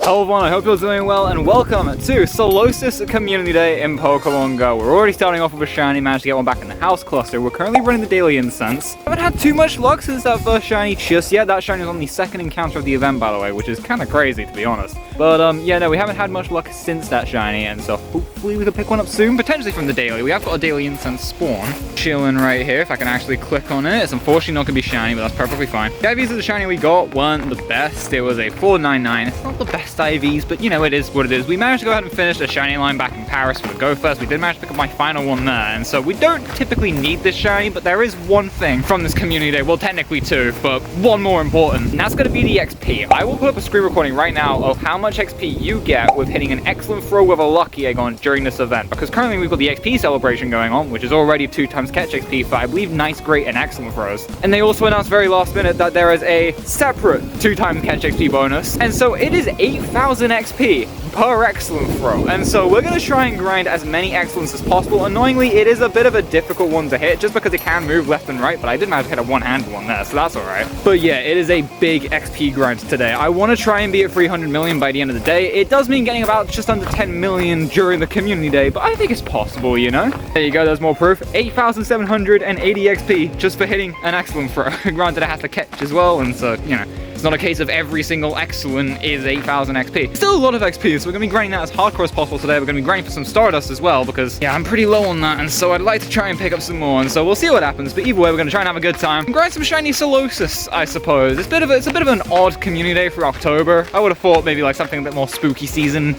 Hello everyone, I hope you're doing well, and welcome to Solosis Community Day in Pokemon Go. We're already starting off with a shiny, managed to get one back in the house cluster. We're currently running the daily incense. Haven't had too much luck since that first shiny just yet. That shiny was on the second encounter of the event, by the way, which is kind of crazy, to be honest. But yeah, no, we haven't had much luck since that shiny, and so hopefully we can pick one up soon, potentially from the daily. We have got a daily incense spawn chilling right here, if I can actually click on it. It's unfortunately not going to be shiny, but that's perfectly fine. The IVs of the shiny we got weren't the best. It was a 499. It's not the best IVs, but you know, it is what it is. We managed to go ahead and finish the shiny line back in Paris for the Go First. We did manage to pick up my final one there, and so we don't typically need this shiny, but there is one thing from this community day, well technically two, but one more important, and that's going to be the XP. I will put up a screen recording right now of how much XP you get with hitting an excellent throw with a lucky egg on during this event, because currently we've got the XP celebration going on, which is already 2 times catch XP for I believe nice, great, and excellent throws. And they also announced very last minute that there is a separate 2 times catch XP bonus, and so it is 8,000 XP per excellent throw, and so we're going to try and grind as many excellents as possible. Annoyingly, it is a bit of a difficult one to hit just because it can move left and right, but I did manage to hit a one-handed one there, so that's alright. But yeah, it is a big XP grind today. I want to try and be at 300 million by the end of the day. It does mean getting about just under 10 million during the community day, but I think it's possible, you know? There you go, there's more proof. 8,780 XP just for hitting an excellent throw. Granted, it has to catch as well, and so, you know, it's not a case of every single excellent is 8,000 XP. Still a lot of XP, so we're going to be grinding that as hardcore as possible today. We're going to be grinding for some Stardust as well, because, yeah, I'm pretty low on that, and so I'd like to try and pick up some more, and so we'll see what happens. But either way, we're going to try and have a good time. And grind some Shiny Solosis, I suppose. It's a bit of an odd community day for October. I would have thought maybe like something a bit more spooky season,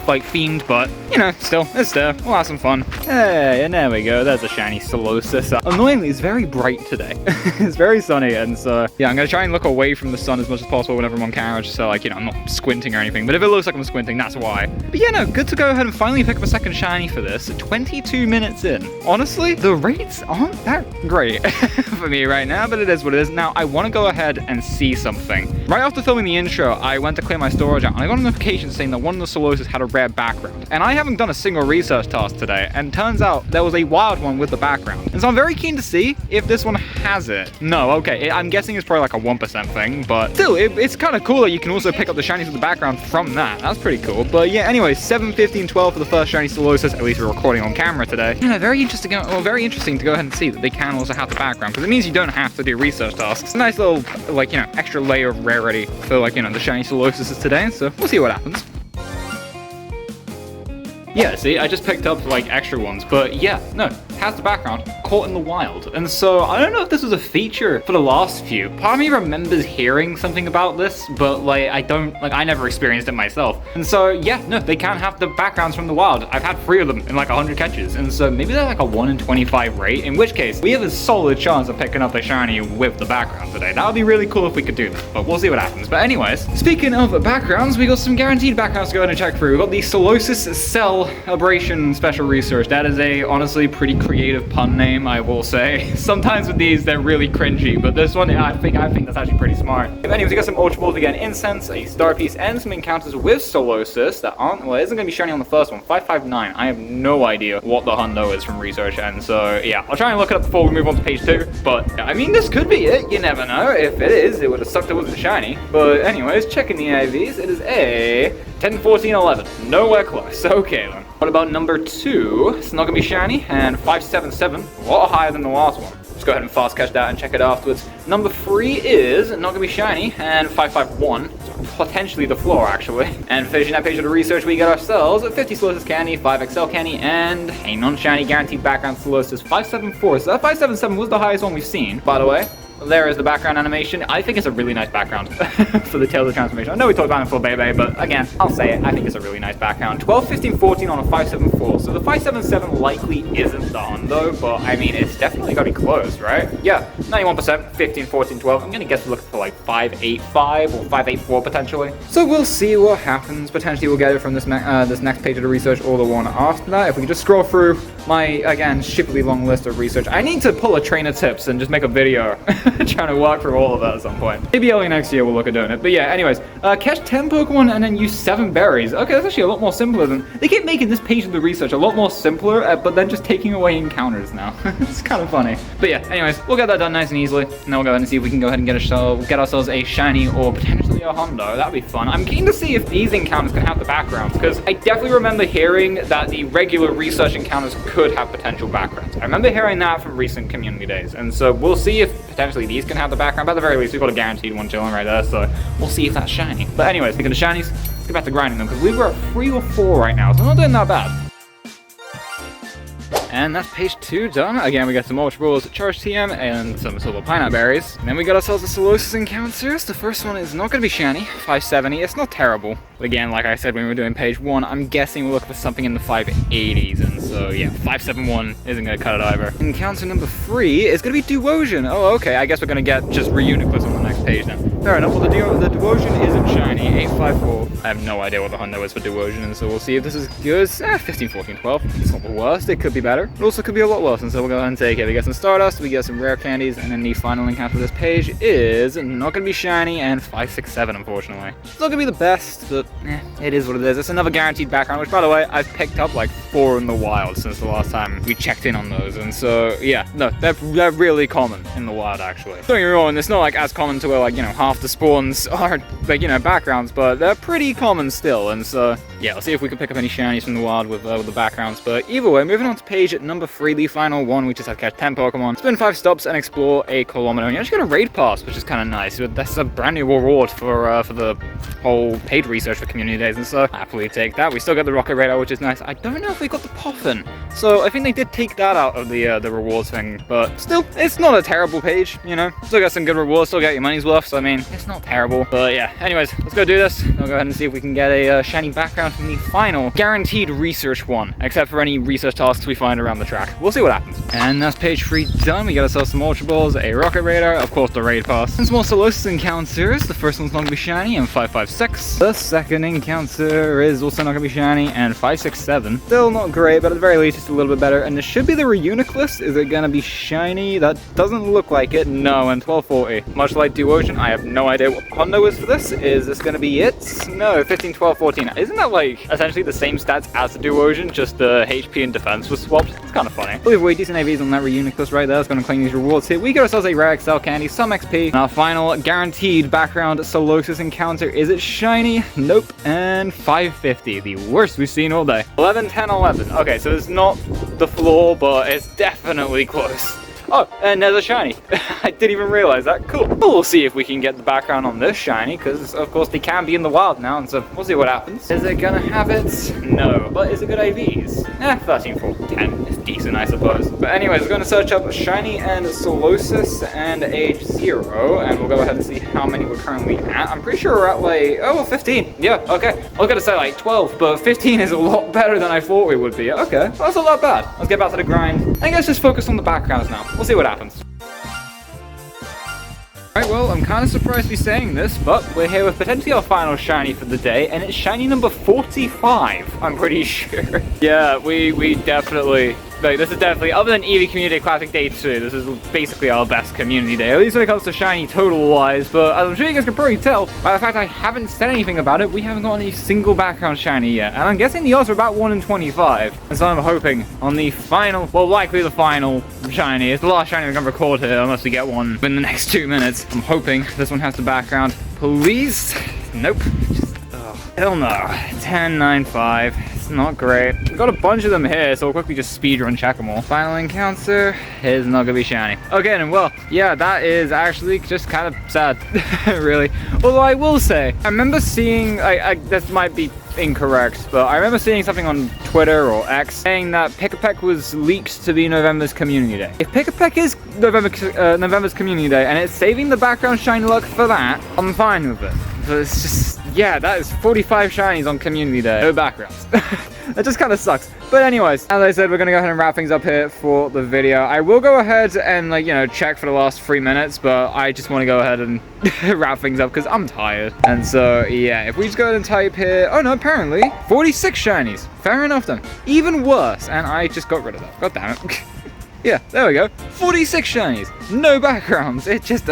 like themed, but, you know, still, it's there. We'll have some fun. Hey, and there we go. There's a Shiny Solosis. Annoyingly, it's very bright today. It's very sunny, and so, yeah, I'm going to try and look away from the sun as much as possible whenever I'm on camera, just so, like, you know, I'm not squinting or anything. But if it looks like I'm squinting, that's why. But yeah, no, good to go ahead and finally pick up a second shiny for this. 22 minutes in. Honestly, the rates aren't that great for me right now, but it is what it is. Now, I want to go ahead and see something. Right after filming the intro, I went to clear my storage out, and I got a notification saying that one of the Soloses had a rare background. And I haven't done a single research task today, and turns out there was a wild one with the background. And so I'm very keen to see if this one has it. No, okay, I'm guessing it's probably like a 1% thing, but still, it's kind of cool that you can also pick up the shinies with the background from that. That's pretty cool. But yeah, anyway, 7, 15, 12 for the first shiny Solosis. At least we're recording on camera today. Yeah, very interesting to go ahead and see that they can also have the background, because it means you don't have to do research tasks. It's a nice little, like, you know, extra layer of rarity for, like, you know, the shiny Solosises today, so we'll see what happens. Yeah, see, I just picked up, like, extra ones, but yeah, no, has the background, caught in the wild. And so, I don't know if this was a feature for the last few. Part of me remembers hearing something about this, but, like, I never experienced it myself. And so, yeah, no, they can have the backgrounds from the wild. I've had 3 of them in, like, 100 catches, and so maybe they're, like, a 1 in 25 rate, in which case, we have a solid chance of picking up a shiny with the background today. That would be really cool if we could do that, but we'll see what happens. But anyways, speaking of backgrounds, we got some guaranteed backgrounds to go ahead and check through. We got the Solosis Celebration Special Research. That is a honestly pretty creative pun name, I will say. Sometimes with these they're really cringy, but this one I think that's actually pretty smart. Anyways, we got some Ultra Balls again, Incense, a Star Piece, and some encounters with Solosis that aren't, well, it isn't going to be shiny on the first one. 559. I have no idea what the hundo is from research, and so yeah, I'll try and look it up before we move on to page 2. But I mean, this could be it. You never know. If it is, it would have sucked it wasn't shiny. But anyways, checking the IVs, it is a 10, 14, 11. Nowhere close. Okay then. What about number 2? It's not going to be shiny, and 577, a lot higher than the last one. Let's go ahead and fast catch that and check it afterwards. Number 3 is not going to be shiny, and 551, potentially the floor actually. And finishing that page of the research, we get ourselves a 50 Solosis candy, 5 XL candy, and a non-shiny guaranteed background Solosis 574. So that 577 was the highest one we've seen, by the way. There is the background animation. I think it's a really nice background for the Tales of Transformation. I know we talked about it for Bebe, but again, I'll say it. I think it's a really nice background. 12, 15, 14 on a 574. So the 577 likely isn't the hundo, but I mean, it's definitely got to be close, right? Yeah, 91%, 15, 14, 12. I'm going to guess we're looking for like 585 or 584 potentially. So we'll see what happens. Potentially we'll get it from this next page of the research or the one after that. If we can just scroll through my, again, shippily long list of research. I need to pull a trainer tips and just make a video trying to work through all of that at some point. Maybe early next year we'll look at doing it. But yeah, anyways, catch 10 Pokemon and then use 7 berries. Okay, that's actually a lot more simpler than... They keep making this page of the research a lot more simpler, but then just taking away encounters now. It's kind of funny. But yeah, anyways, we'll get that done nice and easily. And then we'll go ahead and see if we can go ahead and get ourselves a shiny or potentially a Hundo. That'd be fun. I'm keen to see if these encounters can have the backgrounds, because I definitely remember hearing that the regular research encounters could have potential backgrounds. I remember hearing that from recent community days, and so we'll see if potentially these can have the background. But at the very least, we've got a guaranteed one chilling right there, so we'll see if that's shiny. But anyways, speaking of shinies, let's get back to grinding them, because we're at 3 or 4 right now, so I'm not doing that bad. And that's page 2 done. Again, we got some Ultra Balls, Charge TM, and some Silver Pineapple Berries. And then we got ourselves a Solosis encounters. The first one is not going to be shiny, 570. It's not terrible. But again, like I said when we were doing page 1, I'm guessing we'll look for something in the 580s. And so, yeah, 571 isn't going to cut it either. Encounter number 3 is going to be Duosion. Oh, okay. I guess we're going to get just Reuniclus on the next page then. Fair enough. Well, the Duosion isn't shiny, 854. I have no idea what the Hundo is for Duosion, and so we'll see if this is good. 15, 14, 12. It's not the worst. It could be better. It also could be a lot worse, and so we'll go ahead and take it. We get some Stardust, we get some rare candies, and then the final encounter for this page is not going to be shiny, and 567, unfortunately. It's not going to be the best, but it is what it is. It's another guaranteed background, which, by the way, I've picked up like 4 in the wild since the last time we checked in on those, and so, yeah, no, they're really common in the wild, actually. Don't get me wrong, it's not like as common to where, like, you know, half the spawns are, like, you know, backgrounds, but they're pretty common still, and so, yeah, let's see if we can pick up any shinies from the wild with the backgrounds. But either way, moving on to page number 3, the final one, we just have to catch 10 Pokemon, spin 5 stops, and explore a kilometer. And you actually get a raid pass, which is kind of nice. That's a brand new reward for the whole paid research for community days, and so happily take that. We still got the Rocket Radar, which is nice. I don't know if we got the Poffin, so I think they did take that out of the rewards thing, but still, it's not a terrible page, you know. Still got some good rewards, still got your money's worth, so I mean, it's not terrible. But yeah, anyways, let's go do this. We'll go ahead and see if we can get a shiny background from the final guaranteed research one, except for any research tasks we find around the track. We'll see what happens. And that's page 3 done. We got ourselves some Ultra Balls, a Rocket Radar, of course the raid pass, and some more Solosis encounters. The first one's not gonna be shiny, and 556. The second encounter is also not gonna be shiny, and 567. Still not great, but at the very least it's a little bit better. And this should be the Reuniclus. Is it gonna be shiny? That doesn't look like it. No, and 1240. Much like Duosion, I have no idea what Hondo is for this. Is this gonna be it? No, 15, 12, 14. Isn't that like essentially the same stats as the Duosion, just the HP and defense was swapped? It's kind of funny. We've way decent AVs on that Reuniclus right there. It's gonna claim these rewards here. We got ourselves a rare XL candy, some XP, and our final guaranteed background Solosis encounter. Is it shiny? Nope. And 550, the worst we've seen all day. 11, 10, 11. Okay, so it's not the floor, but it's definitely close. Oh, and there's a shiny. I didn't even realize that. Cool. We'll see if we can get the background on this shiny, because of course they can be in the wild now, and so we'll see what happens. Is it gonna have it? No. But is it good AVs? 13, 4, 10. It's decent, I suppose. But anyways, we're gonna search up shiny and Solosis and age 0, and we'll go ahead and see how many we're currently at. I'm pretty sure we're at like, oh, 15. Yeah, okay. I was gonna say like 12, but 15 is a lot better than I thought we would be. Okay, well, that's not that bad. Let's get back to the grind. I guess just focus on the backgrounds now. We'll see what happens. Alright, well, I'm kind of surprised to be saying this, but we're here with potentially our final shiny for the day, and it's shiny number 45, I'm pretty sure. Yeah, we definitely... Like, this is definitely, other than Eevee Community Day Classic Day 2, this is basically our best community day, at least when it comes to shiny total-wise, but as I'm sure you guys can probably tell, by the fact I haven't said anything about it, we haven't gotten a single background shiny yet, and I'm guessing the odds are about 1 in 25, and so I'm hoping on the final, well, likely the final shiny, it's the last shiny we're going to record here, unless we get one in the next 2 minutes. I'm hoping this one has the background. Please? Nope. Just, hell no. 10, 9, 5. It's not great. We've got a bunch of them here, so we'll quickly just speedrun check them all. Final encounter is not gonna be shiny. Okay, and well, yeah, that is actually just kind of sad, really. Although I will say, I remember seeing, this might be incorrect, but I remember seeing something on Twitter or X saying that Pick-a-Peck was leaked to be November's Community Day. If Pick-a-Peck is November's Community Day and it's saving the background shiny luck for that, I'm fine with it. But it's just, yeah, that is 45 shinies on Community Day. No backgrounds. That just kind of sucks. But anyways, as I said, we're going to go ahead and wrap things up here for the video. I will go ahead and, like, you know, check for the last 3 minutes, but I just want to go ahead and wrap things up because I'm tired. And so, yeah, if we just go ahead and type here, oh no, apparently 46 shinies. Fair enough then. Even worse, and I just got rid of that. God damn it. Yeah, there we go. 46 shinies. No backgrounds. It's just,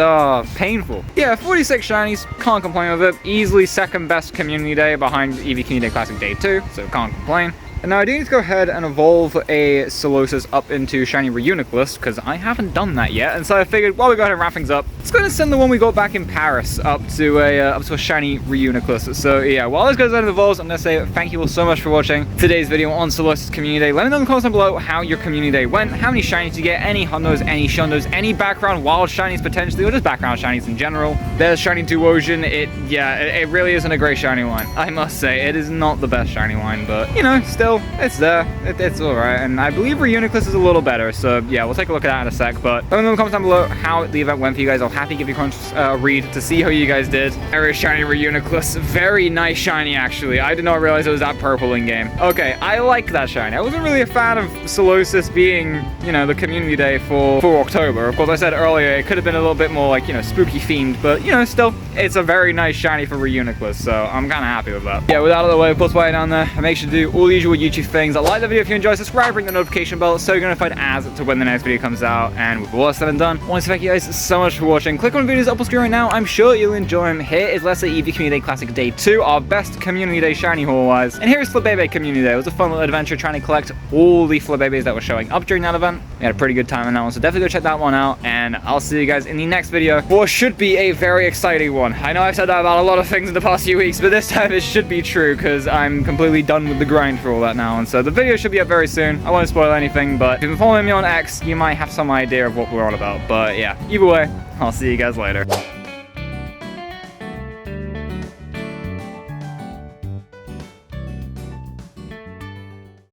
painful. Yeah, 46 shinies. Can't complain with it. Easily second best community day behind EV Community Day Classic Day 2, so can't complain. And now I do need to go ahead and evolve a Solosis up into Shiny Reuniclus, because I haven't done that yet. And so I figured, while we go ahead and wrap things up, let's go ahead and send the one we got back in Paris up to a Shiny Reuniclus. So yeah, while this goes ahead and evolves, I'm going to say thank you all so much for watching today's video on Solosis Community Day. Let me know in the comments down below how your Community Day went, how many Shinies you get, any Hundos, any Shundos, any background Wild Shinies potentially, or just background Shinies in general. There's Shiny Duosion. It really isn't a great Shiny line. I must say, it is not the best Shiny line, but, you know, still, it's there. It's alright, and I believe Reuniclus is a little better, so yeah, we'll take a look at that in a sec, but let me know in the comments down below how the event went for you guys. I'll happily give you a read to see how you guys did. Area Shiny Reuniclus, very nice shiny actually. I did not realize it was that purple in game. Okay, I like that shiny. I wasn't really a fan of Solosis being, you know, the community day for October. Of course, I said earlier it could have been a little bit more like, you know, spooky themed, but you know, still, it's a very nice shiny for Reuniclus, so I'm kind of happy with that. Yeah, with that out of the way, of course, while you're down there, make sure to do all the usual YouTube things. Like the video if you enjoy, subscribe, ring the notification bell so you're notified as to when the next video comes out. And with all that said and done, I want to thank you guys so much for watching. Click on the videos up on screen right now. I'm sure you'll enjoy them. Here is Let's Say EV Community Day Classic Day 2, our best Community Day shiny haul-wise. And here is Flabébé Community Day. It was a fun little adventure trying to collect all the Flabébés that were showing up during that event. We had a pretty good time on that one, so definitely go check that one out. And I'll see you guys in the next video, for what should be a very exciting one. I know I've said that about a lot of things in the past few weeks, but this time it should be true, because I'm completely done with the grind for all that now. And so the video should be up very soon. I won't spoil anything, but if you've been following me on X, you might have some idea of what we're on about. But yeah, either way, I'll see you guys later.